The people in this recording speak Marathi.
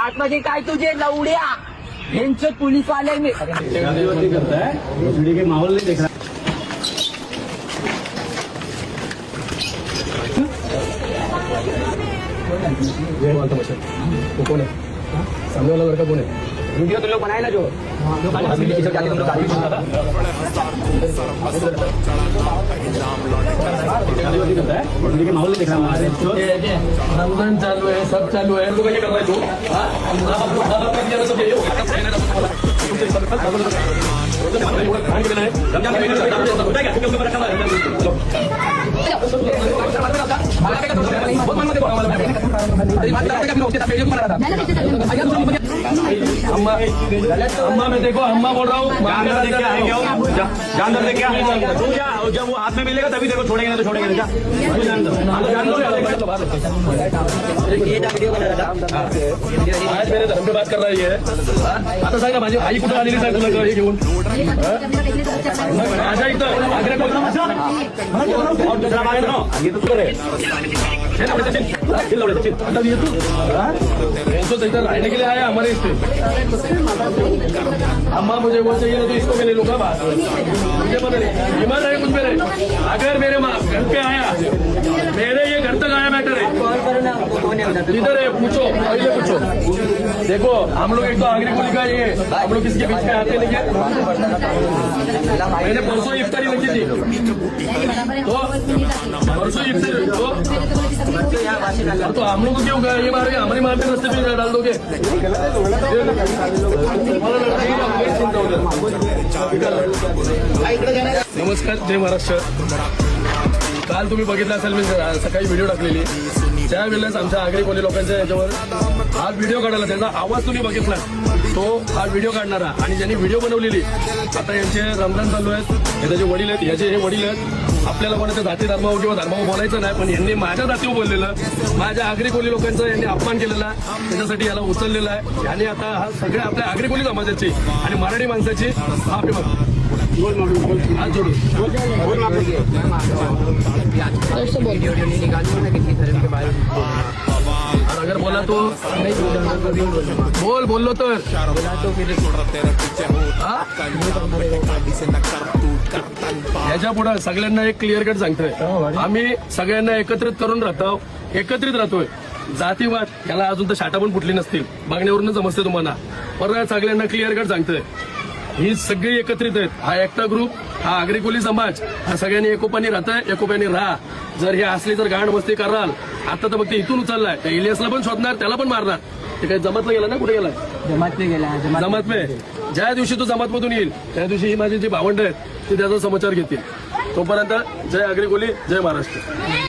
आतमध्ये काय तुझे लवड्या यांचं पोलीस वाले मी करताय के माहौल नहीं देख रहा। वो कौन है? सामने वाला लड़का कौन है? वीडियो तुम लोग बनाए ना जो जाके तुम लोग गाड़ी में के माहौल नहीं देख रहा हमारे रमजान चालू है, सब चालू है, लोग क्या कर रहे हो? अम्मा मैं देखो अम्मा बोल रहा हूँ, जान दे क्या जब वो हाथ में मिलेगा तभी देखो, छोड़ेंगे नहीं तो छोड़ेंगे नहीं। आज मेरे धर्म पे बात कर रही है। आता सांग ना माझी आई कुठे आलेली सांग तुला हे घेऊन माझ्या इथं आग्रा इधर रहने के लिए आया हमारे इस पे। अम्मा मुझे वो चाहिए तो इसको मैं ले लूंगा बात, मुझे पता नहीं ईमान है कुछ मेरे। अगर मेरे घर पे आया, मेरे ये घर तक आया मैटर है, इधर है पूछो, पहले पूछो। देखो हम लोग एक तो आगरी पुलिस का ये हम लोग किसके बीच में आते नहीं है। मैंने परसों इफ्तारी रखी थी तो परसों इफ्तारी तो हम लोग को क्यों ये मारोगे, हमारी मार पे रास्ते पे डाल दोगे। नमस्कार, जय महाराष्ट्र। काल तुम्ही बघितलं असेल, मी सकाळी व्हिडिओ टाकलेली, त्यावेळेस आमच्या आगरी कोणी लोकांच्या याच्यावर हा व्हिडिओ काढायला, त्यांचा आवाज तुम्ही बघितला, तो हा व्हिडिओ काढणारा आणि ज्यांनी व्हिडिओ बनवलेली, आता यांचे रमजान चालू आहेत, हे त्याचे वडील आहेत, याचे हे वडील आहेत। आपल्याला कोणाच्या जाती धर्मावर किंवा धर्मावर बोलायचं नाही, पण यांनी माझ्या जातीवर बोललेलं, माझ्या आगरी कोली लोकांचा यांनी अपमान केलेला, त्याच्यासाठी याला उचललेला आहे। याने आता हा सगळ्या आपल्या आगरी कोली समाजाची आणि मराठी माणसाची माफी मागतो। हात जोडून अगर बोला तो बोललो तर याच्या पुढे सगळ्यांना एक क्लिअर कट सांगतोय, आम्ही सगळ्यांना एकत्रित करून एकत्रित राहतोय। जातीवाद याला अजून तर शाटा पण फुटली नसतील, बघण्यावरून समजते तुम्हाला। परत सगळ्यांना क्लिअर कट सांगतोय, ही सगळी एकत्रित आहेत। हा एकटा ग्रुप, हा आगरी कोली समाज, हा सगळ्यांनी एकोपाने राहताय, एकोपाने राहा। जर हे असली तर गांड मस्ती कराल, आता तर फक्त इथून उचललाय, त्या इलियासला पण शोधणार, त्याला पण मारणार। ते काही जमातला गेला ना, कुठे गेलाय? जमात में ज्या दिवशी तो जमात मधून येईल त्या दिवशी ही माझी जी भावंड आहेत ती त्याचा समाचार घेतील। तोपर्यंत जय आगरी कोली, जय महाराष्ट्र।